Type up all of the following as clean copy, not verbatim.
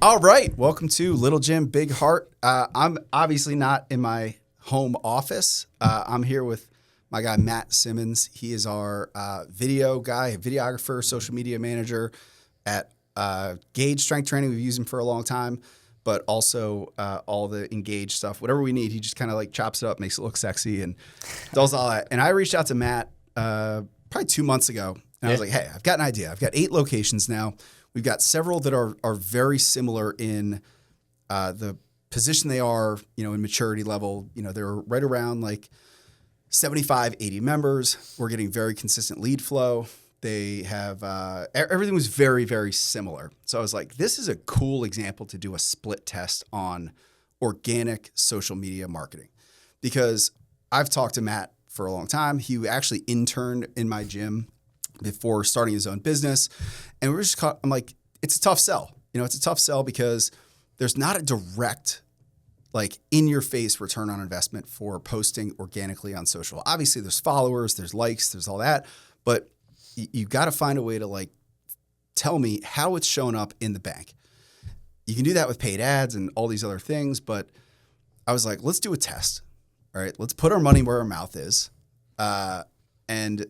All right, welcome to Little Jim Big Heart. I'm obviously not in my home office. I'm here with my guy Matt Simmons. He is our video guy, videographer, social media manager at Gauge Strength Training. We've used him for a long time, but also all the Engage stuff, whatever we need. He just kind of like chops it up, makes it look sexy, and does all that. And I reached out to Matt probably 2 months ago, and I was like, "Hey, I've got an idea. I've got 8 locations now." We've got several that are very similar in the position they are, in maturity level. They're right around like 75, 80 members. We're getting very consistent lead flow. They have everything was very, very similar. So I was like, this is a cool example to do a split test on organic social media marketing, because I've talked to Matt for a long time. He actually interned in my gym before starting his own business. And I'm like, it's a tough sell. It's a tough sell because there's not a direct, like in your face return on investment for posting organically on social. Obviously there's followers, there's likes, there's all that, but you got to find a way to like tell me how it's showing up in the bank. You can do that with paid ads and all these other things, but I was like, let's do a test. All right, let's put our money where our mouth is. And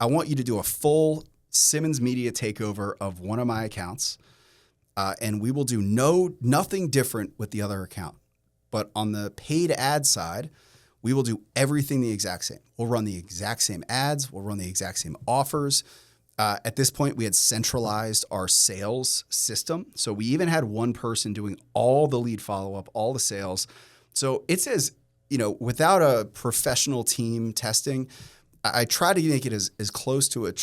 I want you to do a full Simmons Media takeover of one of my accounts, and we will do nothing different with the other account. But on the paid ad side, we will do everything the exact same. We'll run the exact same ads. We'll run the exact same offers. At this point, we had centralized our sales system. So we even had one person doing all the lead follow-up, all the sales. So it says, without a professional team testing, I try to make it as close to a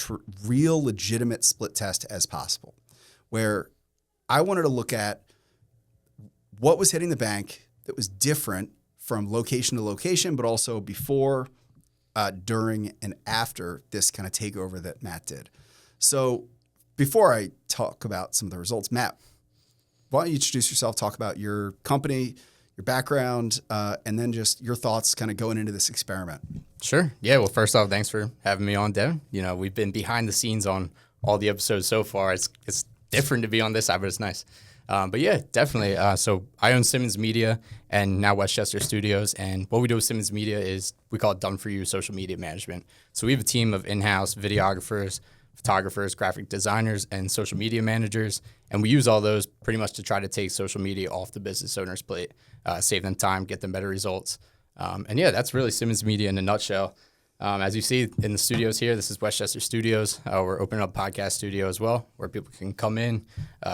real legitimate split test as possible, where I wanted to look at what was hitting the bank that was different from location to location, but also before, during, and after this kind of takeover that Matt did. So before I talk about some of the results, Matt, why don't you introduce yourself, talk about your company, your background, and then just your thoughts kind of going into this experiment. Sure. Yeah. Well, first off, thanks for having me on, Devin. We've been behind the scenes on all the episodes so far. It's different to be on this side, but it's nice. But yeah, definitely. So I own Simmons Media and now Westchester Studios. And what we do with Simmons Media is we call it Done For You Social Media Management. So we have a team of in-house videographers, photographers, graphic designers, and social media managers. And we use all those pretty much to try to take social media off the business owner's plate, save them time, get them better results. And yeah, that's really Simmons Media in a nutshell. As you see in the studios here, this is Westchester Studios. We're opening up a podcast studio as well, where people can come in,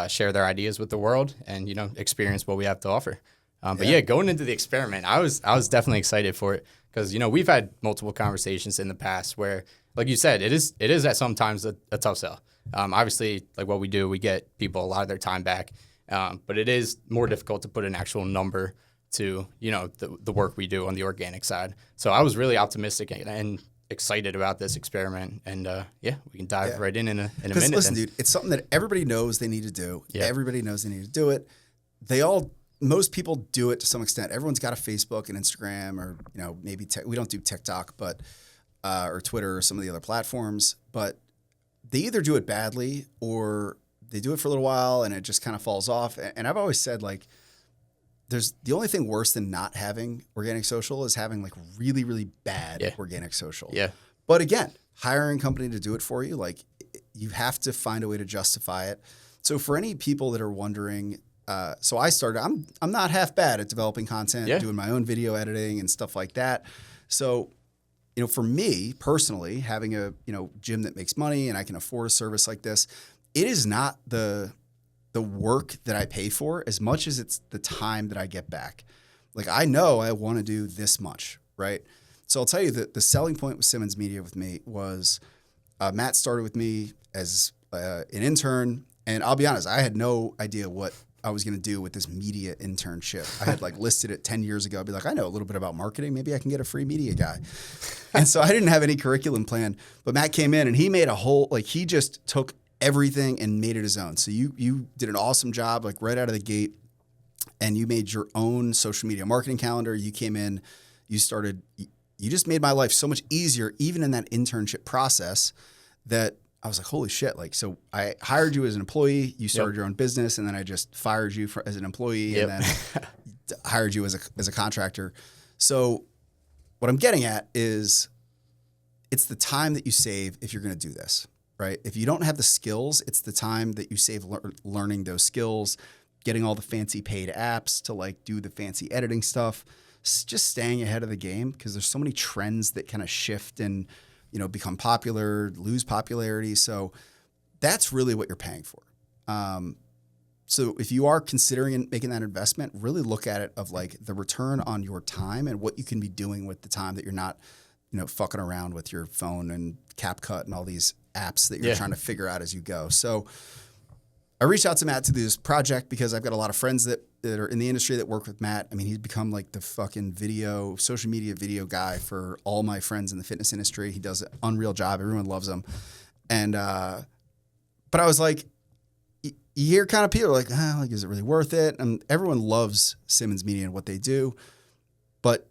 share their ideas with the world, and experience what we have to offer. But yeah, going into the experiment, I was definitely excited for it because we've had multiple conversations in the past where, like you said, it is at sometimes a tough sell. Obviously, like what we do, we get people a lot of their time back, but it is more difficult to put an actual number to the work we do on the organic side. So I was really optimistic and excited about this experiment, and we can dive right in a minute. Listen, dude, it's something that everybody knows they need to do. Yeah. Everybody knows they need to do it. Most people do it to some extent. Everyone's got a Facebook and Instagram, or maybe we don't do TikTok, but or Twitter or some of the other platforms. But they either do it badly or they do it for a little while and it just kind of falls off. And I've always said, like, there's the only thing worse than not having organic social is having like really, really bad organic social. Yeah. But again, hiring a company to do it for you, like you have to find a way to justify it. So for any people that are wondering, so I started, I'm not half bad at developing content, doing my own video editing and stuff like that. So, for me personally, having a, gym that makes money and I can afford a service like this, it is not the work that I pay for as much as it's the time that I get back. Like I know I want to do this much, right? So I'll tell you that the selling point with Simmons Media with me was Matt started with me as an intern, and I'll be honest, I had no idea what I was going to do with this media internship. I had like listed it 10 years ago. I'd be like, I know a little bit about marketing. Maybe I can get a free media guy. And so I didn't have any curriculum plan, but Matt came in and he made he just took everything and made it his own. So you did an awesome job, like right out of the gate, and you made your own social media marketing calendar. You came in, you just made my life so much easier, even in that internship process, that I was like, holy shit. Like, so I hired you as an employee, you started your own business, and then I just fired you as an employee and then hired you as a contractor. So what I'm getting at is it's the time that you save if you're going to do this, right? If you don't have the skills, it's the time that you save learning those skills, getting all the fancy paid apps to like do the fancy editing stuff, just staying ahead of the game because there's so many trends that kind of shift and, you know, become popular, lose popularity. So that's really what you're paying for. So if you are considering making that investment, really look at it of like the return on your time and what you can be doing with the time that you're not, you know, fucking around with your phone and CapCut and all these apps that you're trying to figure out as you go. So I reached out to Matt to do this project because I've got a lot of friends that are in the industry that work with Matt. I mean, he's become like the fucking social media video guy for all my friends in the fitness industry. He does an unreal job. Everyone loves him. And, but I was like, you hear kind of people are like, like, is it really worth it? And everyone loves Simmons Media and what they do. But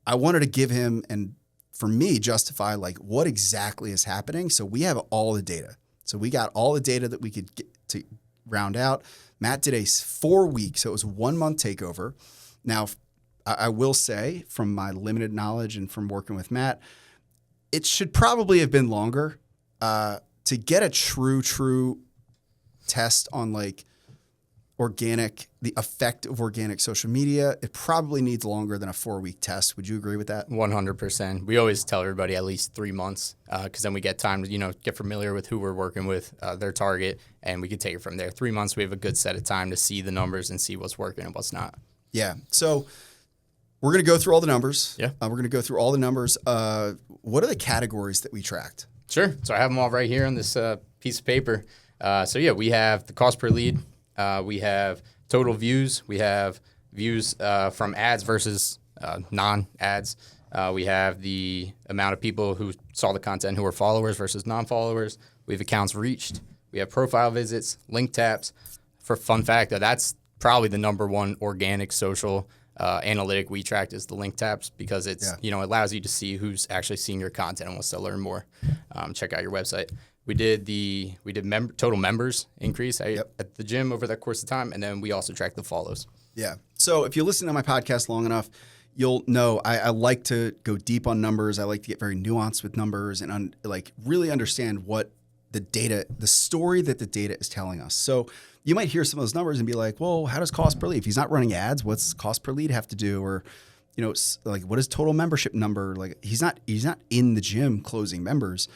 I wanted to give him, and for me, justify like what exactly is happening. So we have all the data. So we got all the data that we could get to round out. Matt did a 4-week, so it was a 1-month takeover. Now, I will say from my limited knowledge and from working with Matt, it should probably have been longer to get a true test on like the effect of organic social media. It probably needs longer than a 4-week test. Would you agree with that? 100%. We always tell everybody at least 3 months because then we get time to, you know, get familiar with who we're working with, their target, and we can take it from there. 3 months, we have a good set of time to see the numbers and see what's working and what's not. Yeah. So we're going to go through all the numbers. Yeah. We're going to go through all the numbers. What are the categories that we tracked? Sure. So I have them all right here on this piece of paper. So yeah, we have the cost per lead. We have total views. We have views from ads versus non-ads. We have the amount of people who saw the content who are followers versus non-followers. We have accounts reached. We have profile visits, link taps. For fun fact, that's probably the number one organic social analytic we tracked is the link taps because it's you know, it allows you to see who's actually seeing your content and wants to learn more. Check out your website. We did total members increase at the gym over that course of time, and then we also tracked the follows. Yeah. So if you listen to my podcast long enough, you'll know I like to go deep on numbers. I like to get very nuanced with numbers and like really understand what the story that the data is telling us. So you might hear some of those numbers and be like, well, how does cost per lead? If he's not running ads, what's cost per lead have to do? Or, you know, like what is total membership number? Like he's not in the gym closing members.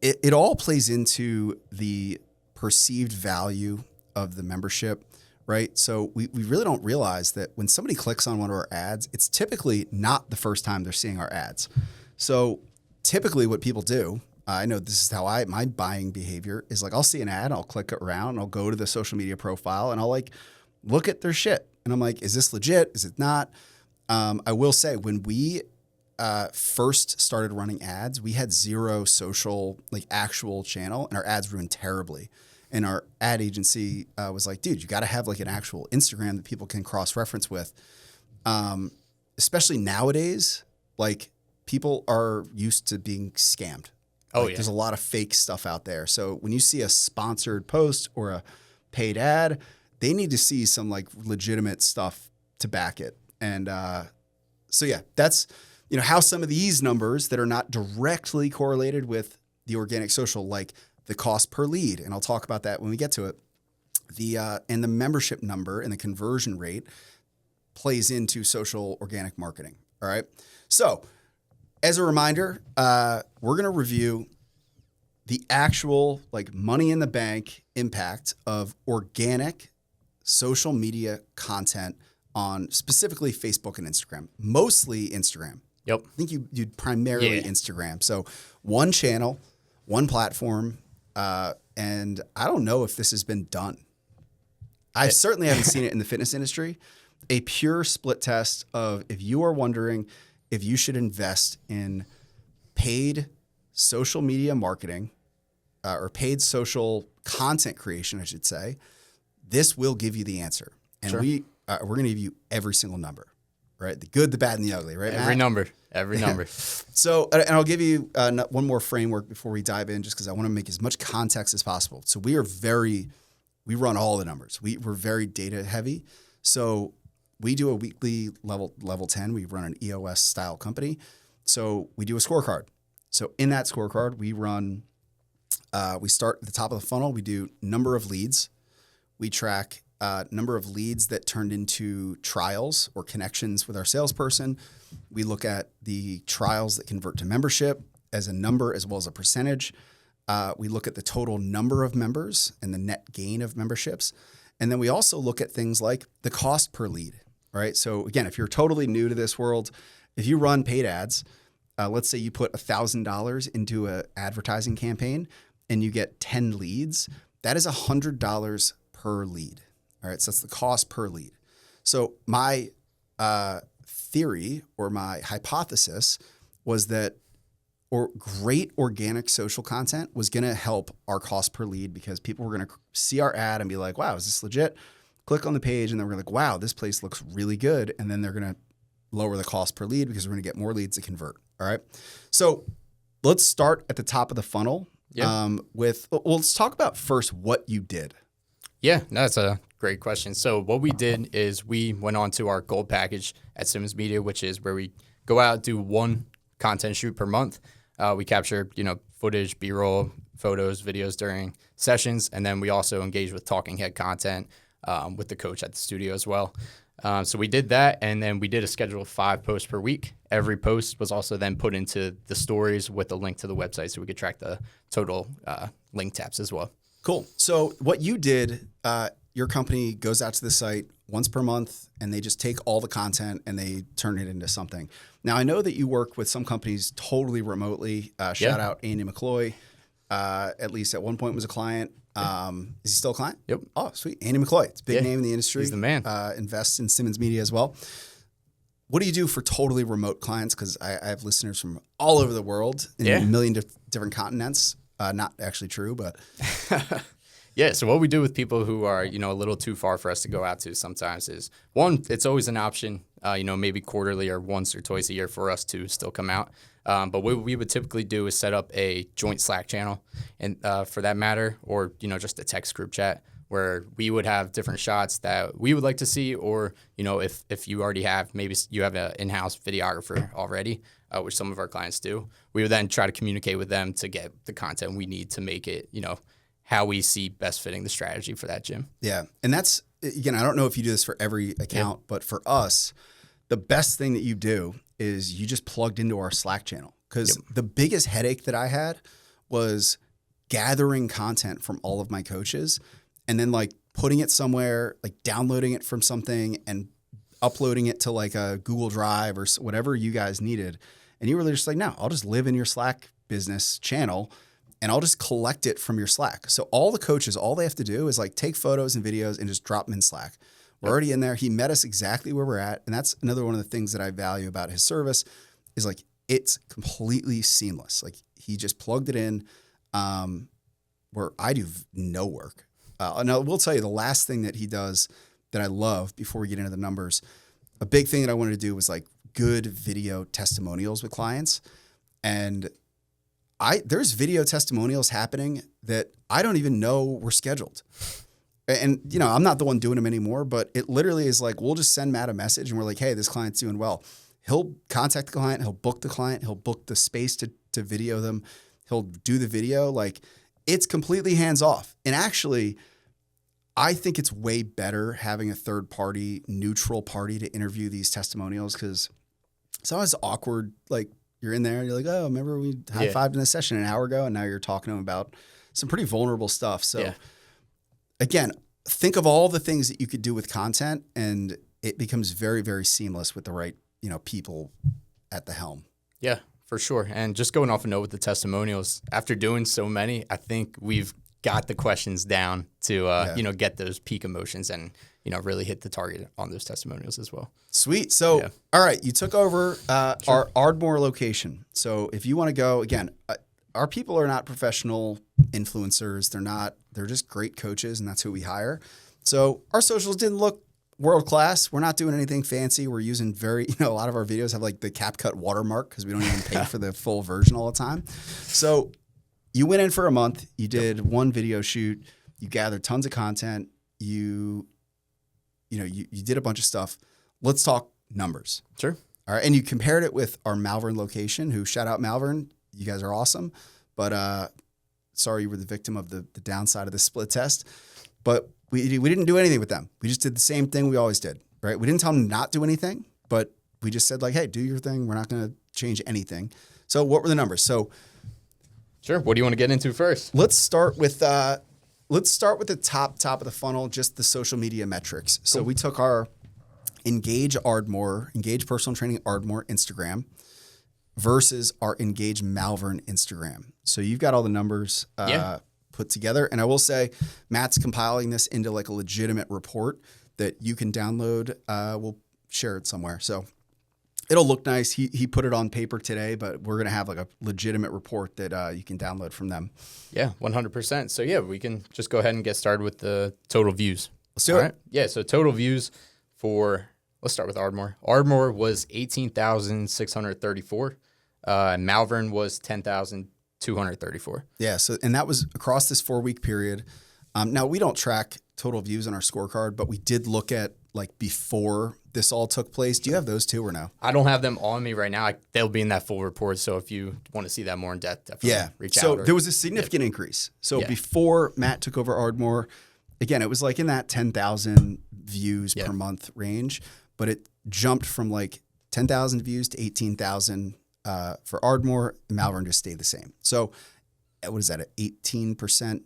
It all plays into the perceived value of the membership, right? So we really don't realize that when somebody clicks on one of our ads, it's typically not the first time they're seeing our ads. So typically what people do, I know this is how my buying behavior is like, I'll see an ad, I'll click it around, and I'll go to the social media profile and I'll like look at their shit. And I'm like, is this legit? Is it not? I will say when we first started running ads, we had 0 social, like actual channel, and our ads ran terribly. And our ad agency was like, dude, you got to have like an actual Instagram that people can cross-reference with. Especially nowadays, like people are used to being scammed. There's a lot of fake stuff out there. So when you see a sponsored post or a paid ad, they need to see some like legitimate stuff to back it. And so yeah, that's, you know, how some of these numbers that are not directly correlated with the organic social, like the cost per lead, and I'll talk about that when we get to it, and the membership number and the conversion rate plays into social organic marketing. All right. So as a reminder, we're going to review the actual like money in the bank impact of organic social media content on specifically Facebook and Instagram, mostly Instagram. Yep. I think you'd primarily Instagram. So one channel, one platform, and I don't know if this has been done. I certainly haven't seen it in the fitness industry. A pure split test of if you are wondering if you should invest in paid social media marketing or paid social content creation, I should say, this will give you the answer. And we're going to give you every single number. right? The good, the bad, and the ugly, right, Every Matt? number, every number. So, and I'll give you one more framework before we dive in, just because I want to make as much context as possible. So we run all the numbers. We're very data heavy. So we do a weekly level 10. We run an EOS style company. So we do a scorecard. So in that scorecard, we start at the top of the funnel. We do number of leads. We track number of leads that turned into trials or connections with our salesperson. We look at the trials that convert to membership as a number as well as a percentage. We look at the total number of members and the net gain of memberships. And then we also look at things like the cost per lead, right? So again, if you're totally new to this world, if you run paid ads, let's say you put $1,000 into an advertising campaign and you get 10 leads, that is $100 per lead. All right, so that's the cost per lead. So my theory or my hypothesis was that great organic social content was going to help our cost per lead because people were going to see our ad and be like, wow, is this legit? Click on the page and then we're like, wow, this place looks really good. And then they're going to lower the cost per lead because we're going to get more leads to convert. All right. So let's start at the top of the funnel let's talk about first what you did. Yeah, that's a great question. So what we did is we went on to our gold package at Simmons Media, which is where we go out, do one content shoot per month. We capture, footage, B-roll, photos, videos during sessions. And then we also engage with talking head content with the coach at the studio as well. So we did that, and then we did a schedule of 5 posts per week. Every post was also then put into the stories with a link to the website so we could track the total link taps as well. Cool. So what you did, your company goes out to the site once per month, and they just take all the content and they turn it into something. Now, I know that you work with some companies totally remotely. Shout out Andy McCloy, at least at one point was a client. Is he still a client? Yep. Oh, sweet. Andy McCloy. It's a big name in the industry. He's the man. Invests in Simmons Media as well. What do you do for totally remote clients? Because I have listeners from all over the world in a million different continents. Not actually true, but... Yeah, so what we do with people who are, a little too far for us to go out to sometimes is, one, it's always an option, maybe quarterly or once or twice a year for us to still come out. But what we would typically do is set up a joint Slack channel, and for that matter, or, just a text group chat where we would have different shots that we would like to see, or, if you already have, maybe you have an in-house videographer already, which some of our clients do, we would then try to communicate with them to get the content we need to make it, how we see best fitting the strategy for that gym. Yeah. And that's, again, I don't know if you do this for every account, but for us, the best thing that you do is you just plugged into our Slack channel. Because the biggest headache that I had was gathering content from all of my coaches and then putting it somewhere, downloading it from something and uploading it to a Google Drive or whatever you guys needed. And you were just like, no, I'll just live in your Slack business channel and I'll just collect it from your Slack. So all the coaches, all they have to do is take photos and videos and just drop them in Slack. We're already in there. He met us exactly where we're at. And that's another one of the things that I value about his service is it's completely seamless. He just plugged it in where I do no work. And I will tell you the last thing that he does that I love before we get into the numbers, a big thing that I wanted to do was good video testimonials with clients. And there's video testimonials happening that I don't even know were scheduled. And, I'm not the one doing them anymore, but it literally is we'll just send Matt a message and we're like, hey, this client's doing well. He'll contact the client. He'll book the client. He'll book the space to video them. He'll do the video. It's completely hands off. And actually, I think it's way better having a third party, neutral party to interview these testimonials because it's always awkward. You're in there and you're like, oh, remember we high-fived in a session an hour ago and now you're talking to them about some pretty vulnerable stuff. So again, think of all the things that you could do with content and it becomes very, very seamless with the right, people at the helm. Yeah, for sure. And just going off a note with the testimonials, after doing so many, I think we've got the questions down to, get those peak emotions and, really hit the target on those testimonials as well. Sweet. So, all right, you took over our Ardmore location. So if you want to go, again, our people are not professional influencers. They're just great coaches and that's who we hire. So our socials didn't look world class. We're not doing anything fancy. We're using a lot of our videos have like the CapCut watermark because we don't even pay for the full version all the time. So you went in for a month. You did one video shoot. You gathered tons of content. You did a bunch of stuff. Let's talk numbers. Sure. All right. And you compared it with our Malvern location, who shout out Malvern. You guys are awesome. But sorry you were the victim of the downside of the split test. But we didn't do anything with them. We just did the same thing we always did, right? We didn't tell them to not do anything, but we just said like, hey, do your thing. We're not going to change anything. So what were the numbers? So Sure. What do you want to get into first? let's start with the top of the funnel, just the social media metrics. So we took our Engage Personal Training Ardmore Instagram versus our Engage Malvern Instagram. So you've got all the numbers put together. And I will say, Matt's compiling this into like a legitimate report that you can download. We'll share it somewhere. So it'll look nice. He put it on paper today, but we're going to have like a legitimate report that you can download from them. Yeah, 100%. So yeah, we can just go ahead and get started with the total views. Let's do it. Yeah, so total views let's start with Ardmore. Ardmore was 18,634. Malvern was 10,234. Yeah. So, and that was across this 4-week period. Now we don't track total views on our scorecard, but we did look at like before this all took place. Do you have those too or no? I don't have them on me right now. They'll be in that full report. So if you want to see that more in depth, definitely reach out. So there was a significant increase. So before Matt took over Ardmore, again, it was like in that 10,000 views per month range, but it jumped from like 10,000 views to 18,000 for Ardmore. Malvern just stayed the same. So what is that, at 18%?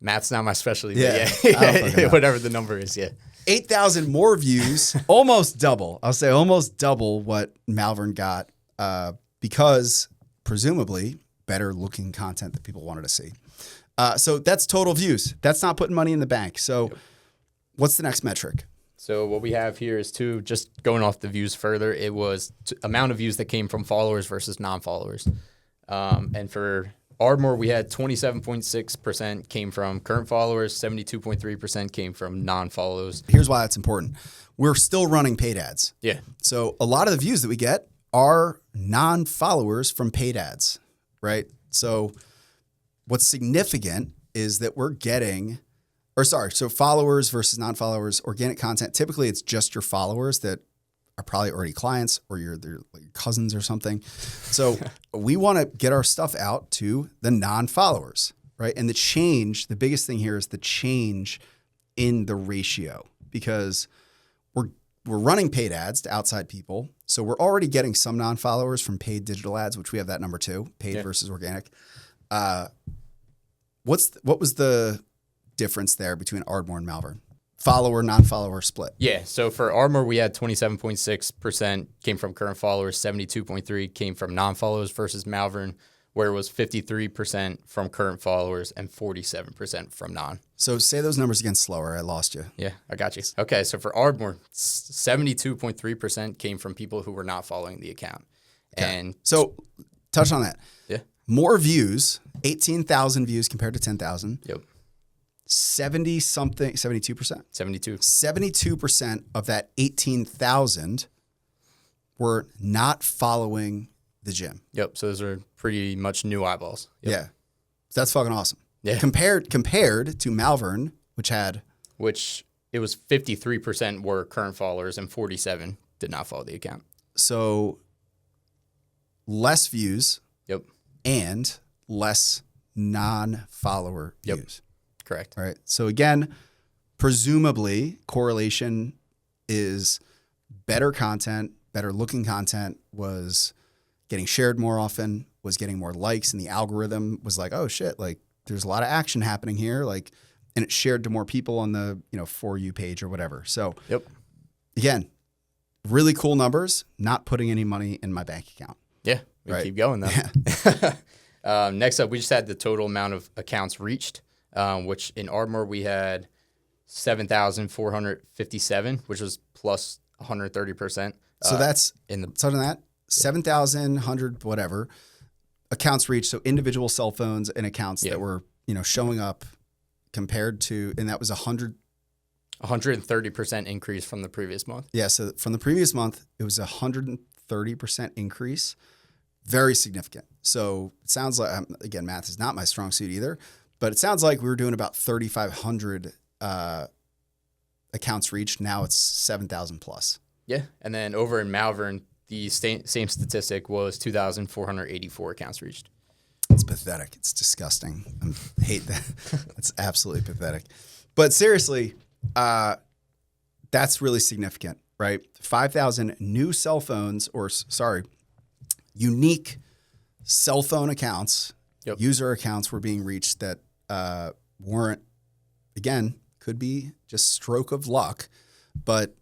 Math's not my specialty. Yeah. But whatever the number is, 8,000 more views, almost double. I'll say almost double what Malvern got because presumably better looking content that people wanted to see. So that's total views. That's not putting money in the bank. So what's the next metric? So what we have here is just going off the views further, it was amount of views that came from followers versus non-followers. And for Ardmore, we had 27.6% came from current followers, 72.3% came from non-follows. Here's why that's important. We're still running paid ads. Yeah. So a lot of the views that we get are non-followers from paid ads, right? So what's significant is that we're getting, so followers versus non-followers, organic content. Typically, it's just your followers that are probably already clients or your cousins or something. So we want to get our stuff out to the non-followers, right? And the biggest thing here is the change in the ratio because we're running paid ads to outside people. So we're already getting some non-followers from paid digital ads, which we have that number too, paid versus organic. What was the difference there between Ardmore and Malvern? Follower, non-follower split. Yeah. So for Ardmore, we had 27.6% came from current followers, 72.3% came from non-followers versus Malvern, where it was 53% from current followers and 47% from non. So say those numbers again slower. I lost you. Yeah, I got you. Okay. So for Ardmore, 72.3% came from people who were not following the account. Okay. And so touch on that. Yeah. More views, 18,000 views compared to 10,000. Yep. 72%. 72% of that 18,000 were not following the gym. Yep. So those are pretty much new eyeballs. Yep. Yeah. That's fucking awesome. Yeah. Compared to Malvern, which it was 53% were current followers and 47 did not follow the account. So less views. Yep. And less non-follower views. Correct. All right. So again, presumably correlation is better content, better looking content was getting shared more often, was getting more likes, and the algorithm was like, oh shit, like there's a lot of action happening here, like, and it's shared to more people on the For You page or whatever. So again, really cool numbers, not putting any money in my bank account. Yeah. We keep going though. Yeah. Next up, we just had the total amount of accounts reached. Which in Ardmore we had 7,457, which was plus 130%. So that's something that 7,100 whatever accounts reached. So individual cell phones and accounts that were showing up compared to, and that was 100 130% increase from the previous month. Yeah, so from the previous month, it was 130% increase. Very significant. So it sounds like, again, math is not my strong suit either, but it sounds like we were doing about 3,500 accounts reached. Now it's 7,000 plus. Yeah. And then over in Malvern, the same statistic was 2,484 accounts reached. It's pathetic. It's disgusting. I hate that. It's absolutely pathetic. But seriously, that's really significant, right? 5,000 new cell phones, unique cell phone accounts, user accounts were being reached that weren't, again, could be just stroke of luck, but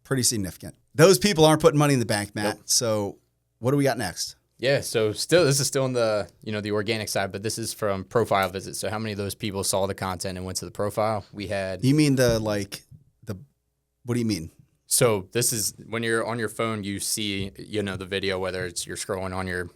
pretty significant. Those people aren't putting money in the bank, Matt. Yep. So what do we got next? Yeah, so this is still in the, the organic side, but this is from profile visits. So how many of those people saw the content and went to the profile? We had. You mean what do you mean? So this is when you're on your phone, you see, the video, whether it's you're scrolling on your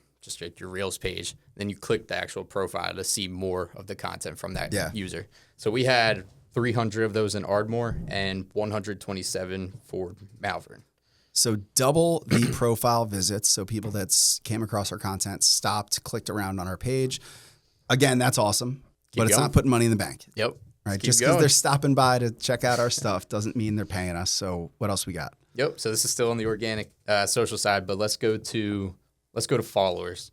Reels page, then you click the actual profile to see more of the content from that user. So we had 300 of those in Ardmore and 127 for Malvern. So double the profile visits. So people that came across our content, stopped, clicked around on our page. Again, that's awesome, but it's not putting money in the bank. Yep. Right. Just because they're stopping by to check out our stuff doesn't mean they're paying us. So what else we got? Yep. So this is still on the organic social side, but let's go to followers.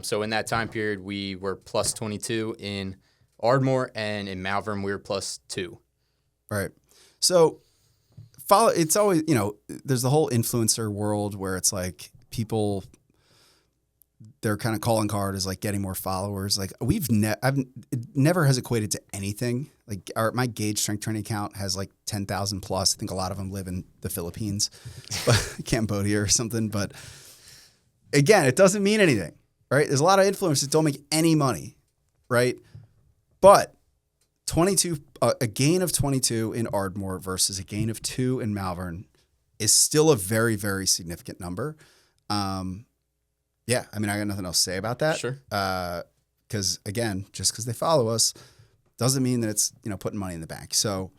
So in that time period, we were plus 22 in Ardmore, and in Malvern, we were plus 2. Right. So it's always, there's the whole influencer world where it's like people, their kind of calling card is like getting more followers. Like it never has equated to anything. Like my Gauge strength training account has like 10,000 plus. I think a lot of them live in the Philippines, Cambodia or something. But again, it doesn't mean anything, right? There's a lot of influencers that don't make any money, right? But 22, a gain of 22 in Ardmore versus a gain of 2 in Malvern is still a very, very significant number. Yeah, I mean, I got nothing else to say about that. Sure. Because again, just because they follow us doesn't mean that it's putting money in the bank. So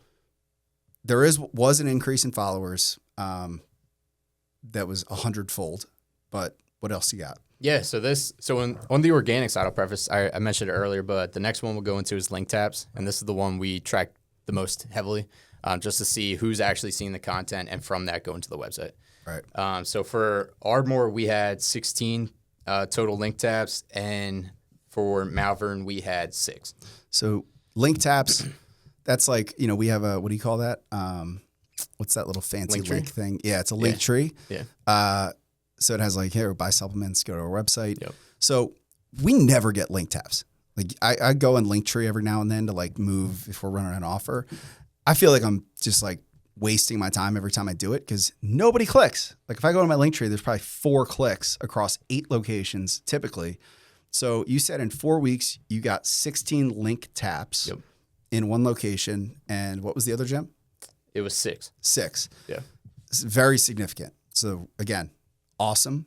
there was an increase in followers that was 100-fold. But what else you got? Yeah, on the organic side, I'll preface, I mentioned it earlier, but the next one we'll go into is link taps, and this is the one we track the most heavily, just to see who's actually seeing the content, and from that go into the website. Right. So for Ardmore, we had 16 total link taps, and for Malvern, we had 6. So link taps, that's like, we have a, what do you call that? What's that little fancy link thing? Yeah, it's a link tree. Yeah. So it has like, here, buy supplements, go to our website. Yep. So we never get link taps. Like I go in Linktree every now and then to like move if we're running an offer. I feel like I'm just like wasting my time every time I do it because nobody clicks. Like if I go to my Linktree, there's probably 4 clicks across 8 locations typically. So you said in 4 weeks, you got 16 link taps in one location. And what was the other, Jim? It was 6. 6. Yeah. It's very significant. So again, awesome.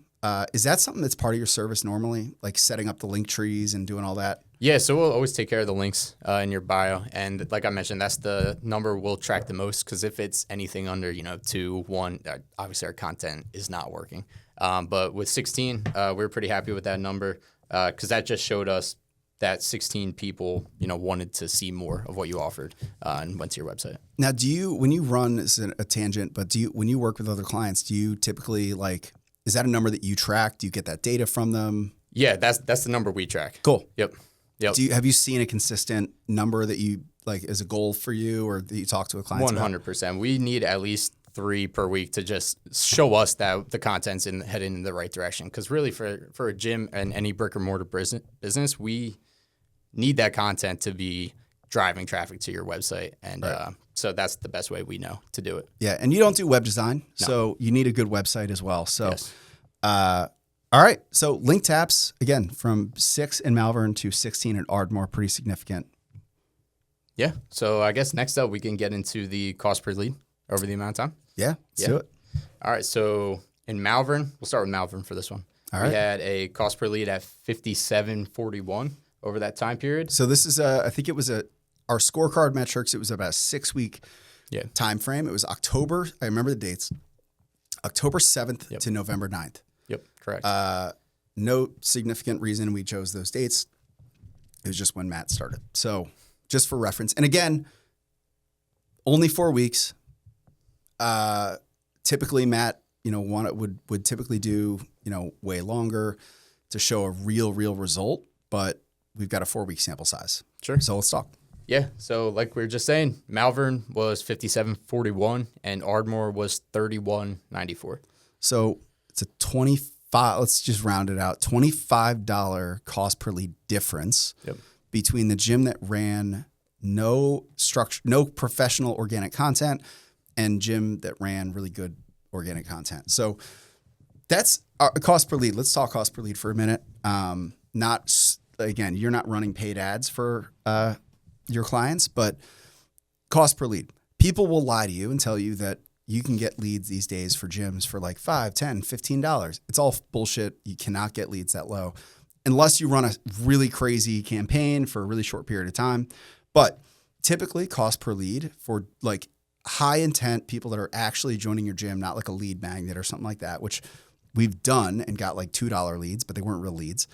Is that something that's part of your service normally, like setting up the link trees and doing all that? Yeah, so we'll always take care of the links in your bio. And like I mentioned, that's the number we'll track the most because if it's anything under, 2, 1, obviously our content is not working. But with 16, we're pretty happy with that number because that just showed us that 16 people, wanted to see more of what you offered and went to your website. Now, when you run, this is a tangent, but when you work with other clients, do you typically is that a number that you track? Do you get that data from them? Yeah, that's the number we track. Cool. Yep. Have you seen a consistent number that you like as a goal for you or that you talk to a client? 100%. We need at least 3 per week to just show us that the content's heading in the right direction. Because really for a gym and any brick or mortar business, we need that content to be driving traffic to your website. And so that's the best way we know to do it. Yeah. And you don't do web design. No. So you need a good website as well. So, yes. All right. So link taps, again, from 6 in Malvern to 16 in Ardmore, pretty significant. Yeah. So I guess next up we can get into the cost per lead over the amount of time. Yeah. Let's do it. All right. So in Malvern, we'll start with Malvern for this one. All right. We had a cost per lead at $57.41 over that time period. So this is I think it was our scorecard metrics. It was about a 6-week time frame. It was October. I remember the dates. October 7th to November 9th. Yep, correct. No significant reason we chose those dates. It was just when Matt started. So just for reference. And again, only 4 weeks. Typically Matt, would typically do, way longer to show a real result, but we've got a 4-week sample size. Sure. So let's talk. Yeah. So like we were just saying, Malvern was 57.41 and Ardmore was 31.94. So it's a 25, let's just round it out, $25 cost per lead difference between the gym that ran no professional organic content and gym that ran really good organic content. So that's our cost per lead. Let's talk cost per lead for a minute. You're not running paid ads for your clients, but cost per lead. People will lie to you and tell you that you can get leads these days for gyms for like $5, $10, $15. It's all bullshit. You cannot get leads that low unless you run a really crazy campaign for a really short period of time. But typically cost per lead for like high intent people that are actually joining your gym, not like a lead magnet or something like that, which we've done and got like $2 leads, but they weren't real leads,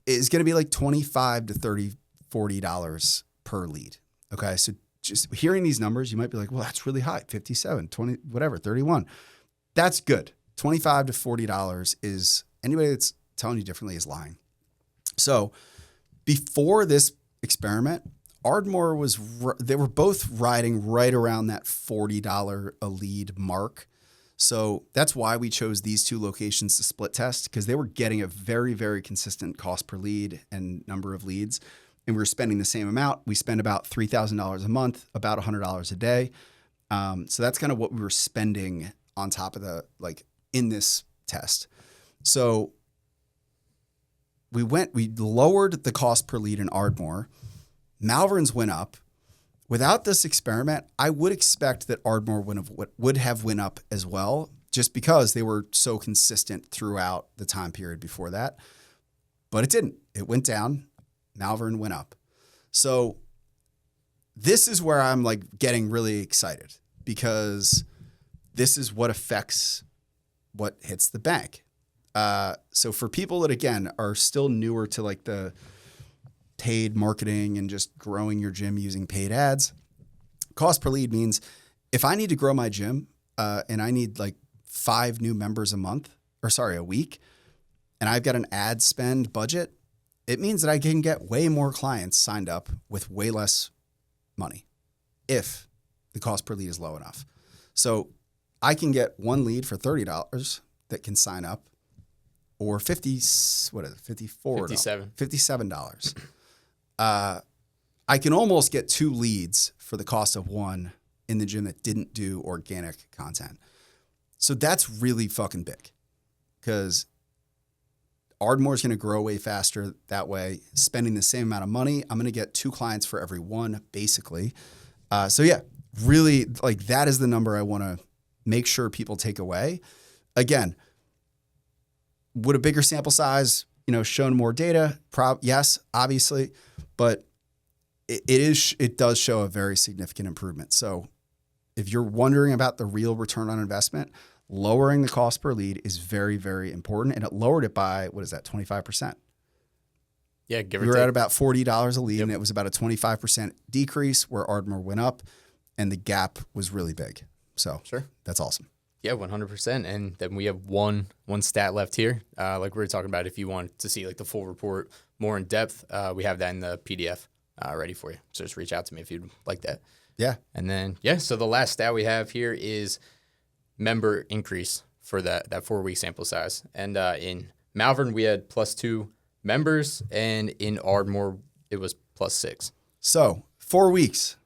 is going to be like $25 to $30, $40 per lead. Okay. So just hearing these numbers, you might be like, well, that's really high. 57, 20, whatever, 31. That's good. $25 to $40 is, anybody that's telling you differently is lying. So before this experiment, Ardmore they were both riding right around that $40 a lead mark. So that's why we chose these two locations to split test, because they were getting a very, very consistent cost per lead and number of leads. And we were spending the same amount. We spend about $3,000 a month, about $100 a day. So that's kind of what we were spending on top of in this test. So we lowered the cost per lead in Ardmore. Malvern's went up. Without this experiment, I would expect that Ardmore would have went up as well, just because they were so consistent throughout the time period before that. But it didn't. It went down. Malvern went up. So this is where I'm like getting really excited, because this is what affects what hits the bank. So for people that, again, are still newer to like the paid marketing and just growing your gym using paid ads, cost per lead means if I need to grow my gym and I need like 5 new members a week, and I've got an ad spend budget, it means that I can get way more clients signed up with way less money if the cost per lead is low enough. So I can get one lead for $30 that can sign up, or $57. I can almost get 2 leads for the cost of one in the gym that didn't do organic content. So that's really fucking big, because Ardmore's going to grow way faster that way. Spending the same amount of money, I'm going to get 2 clients for every one, basically. So yeah, really, like, that is the number I want to make sure people take away. Again, would a bigger sample size, shown more data? Yes, obviously, but it does show a very significant improvement. So if you're wondering about the real return on investment, lowering the cost per lead is very, very important. And it lowered it by, 25%. Yeah, give or We were take. at about $40 a lead, and it was about a 25% decrease where Ardmore went up, and the gap was really big. So Sure. That's awesome. Yeah, 100%. And then we have one stat left here. Like we were talking about, if you want to see like the full report more in depth, we have that in the PDF ready for you. So just reach out to me if you'd like that. Yeah. And then, so the last stat we have here is member increase for that 4-week sample size. And in Malvern, we had +2 members, and in Ardmore, it was +6. So 4 weeks.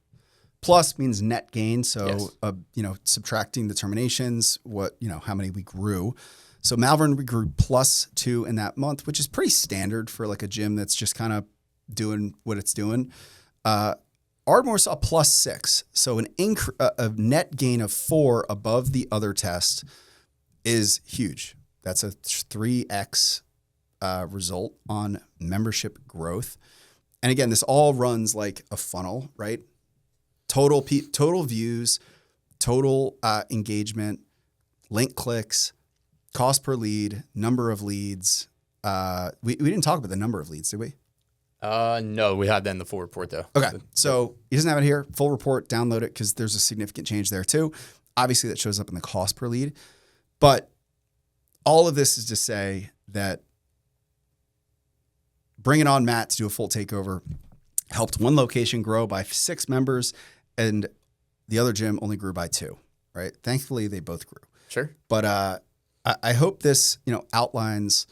Plus means net gain. So, Yes. Subtracting the terminations, how many we grew. So Malvern, we grew +2 in that month, which is pretty standard for like a gym that's just kind of doing what it's doing. Ardmore saw +6. So a net gain of 4 above the other test is huge. That's a 3x result on membership growth. And again, this all runs like a funnel, right? total views, total engagement, link clicks, cost per lead, number of leads. We didn't talk about the number of leads, did we? No, we had that in the full report though. Okay, so he doesn't have it here. Full report, download it because there's a significant change there too. Obviously, that shows up in the cost per lead. But all of this is to say that bringing on Matt to do a full takeover helped one location grow by 6 members, and the other gym only grew by 2. Right? Thankfully, they both grew. Sure. But I hope this outlines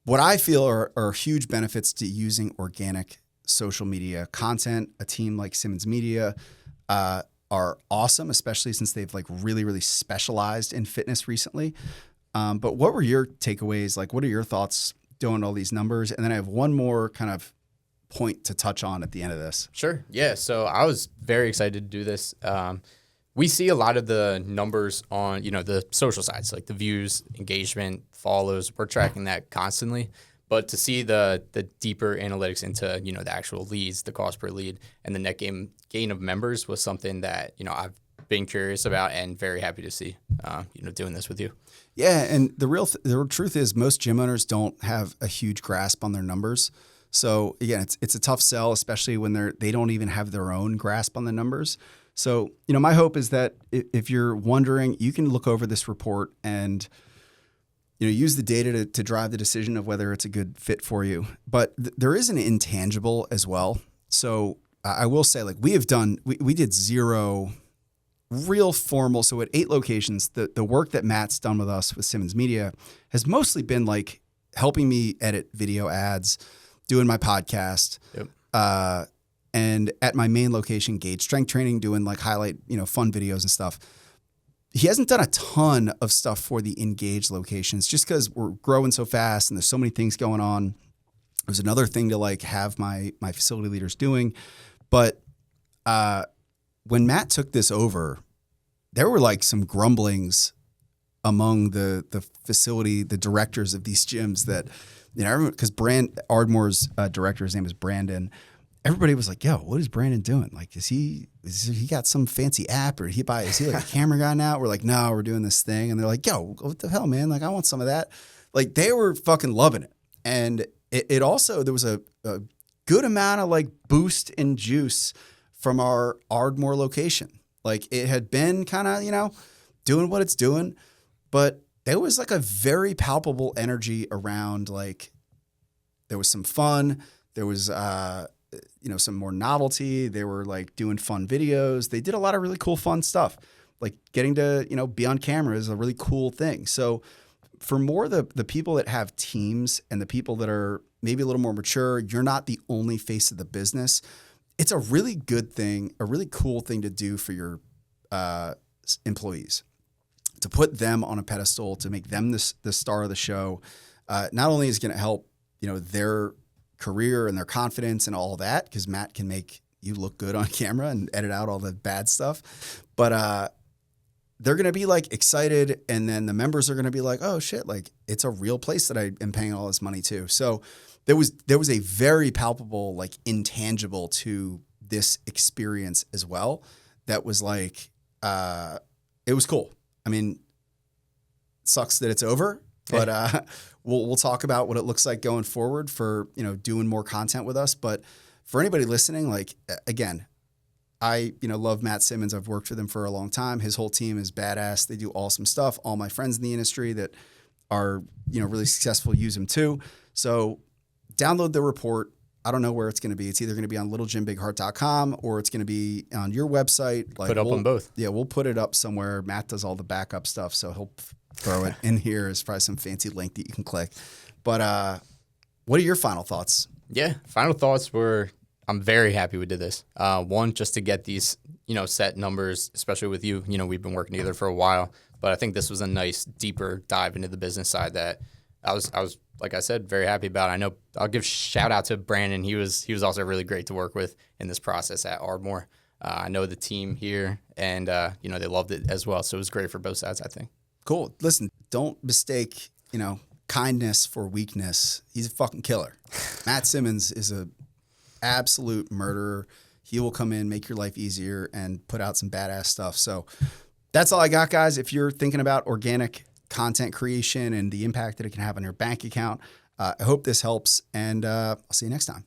what I feel are huge benefits to using organic social media content. A team like Simmons Media are awesome, especially since they've like really, really specialized in fitness recently. But what were your takeaways? Like, what are your thoughts doing all these numbers? And then I have one more kind of point to touch on at the end of this. Sure. Yeah. So I was very excited to do this. We see a lot of the numbers on, the social sides, like the views, engagement, follows. We're tracking that constantly. But to see the deeper analytics into, the actual leads, the cost per lead, and the net gain of members was something that, I've been curious about and very happy to see, doing this with you. Yeah, and the real truth is most gym owners don't have a huge grasp on their numbers. So again, it's a tough sell, especially when they don't even have their own grasp on the numbers. So, my hope is that if you're wondering, you can look over this report and, use the data to drive the decision of whether it's a good fit for you. But there is an intangible as well. So I will say, like, we did 0 real formal. So at 8 locations, the work that Matt's done with us with Simmons Media has mostly been like helping me edit video ads, doing my podcast. Yep. And at my main location, Gauge Strength Training, doing like highlight, fun videos and stuff. He hasn't done a ton of stuff for the Engage locations just because we're growing so fast and there's so many things going on. It was another thing to like have my facility leaders doing. But when Matt took this over, there were like some grumblings among the directors of these gyms that, because Ardmore's director, his name is Brandon. Everybody was like, yo, what is Brandon doing? Like, is he got some fancy app or is he like a camera guy now? We're like, no, we're doing this thing. And they're like, yo, what the hell, man? Like, I want some of that. Like, they were fucking loving it. And it also, there was a good amount of like boost in juice from our Ardmore location. Like, it had been kind of, doing what it's doing, but there was like a very palpable energy around, like, there was some fun. There was, some more novelty. They were like doing fun videos. They did a lot of really cool, fun stuff. Like getting to, be on camera is a really cool thing. So for more the people that have teams and the people that are maybe a little more mature, you're not the only face of the business. It's a really good thing, a really cool thing to do for your employees, to put them on a pedestal, to make them the star of the show. Not only is it going to help, their career and their confidence and all that, because Matt can make you look good on camera and edit out all the bad stuff. But they're going to be like excited. And then the members are going to be like, oh shit, like it's a real place that I am paying all this money to. So there was a very palpable, like intangible to this experience as well. That was like, it was cool. I mean, it sucks that it's over, but we'll talk about what it looks like going forward for, doing more content with us. But for anybody listening, like, again, I, love Matt Simmons. I've worked with him for a long time. His whole team is badass. They do awesome stuff. All my friends in the industry that are, really successful use him too. So download the report. I don't know where it's going to be. It's either going to be on littlegymbighart.com or it's going to be on your website. Like, put up on both. Yeah, we'll put it up somewhere. Matt does all the backup stuff, so he'll throw it in here as probably some fancy link that you can click. But what are your final thoughts? Yeah, final thoughts were I'm very happy we did this. One, just to get these, set numbers, especially with you. We've been working together for a while, but I think this was a nice, deeper dive into the business side that I was like I said, very happy about. I know I'll give shout out to Brandon. He was also really great to work with in this process at Ardmore. I know the team here, and they loved it as well. So it was great for both sides, I think. Cool. Listen, don't mistake, kindness for weakness. He's a fucking killer. Matt Simmons is a absolute murderer. He will come in, make your life easier, and put out some badass stuff. So that's all I got, guys. If you're thinking about organic content creation and the impact that it can have on your bank account, I hope this helps, and I'll see you next time.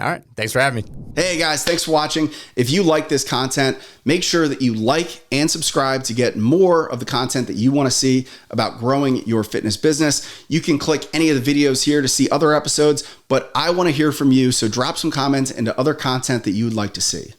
All right. Thanks for having me. Hey guys, thanks for watching. If you like this content, make sure that you like and subscribe to get more of the content that you want to see about growing your fitness business. You can click any of the videos here to see other episodes, but I want to hear from you. So drop some comments into other content that you would like to see.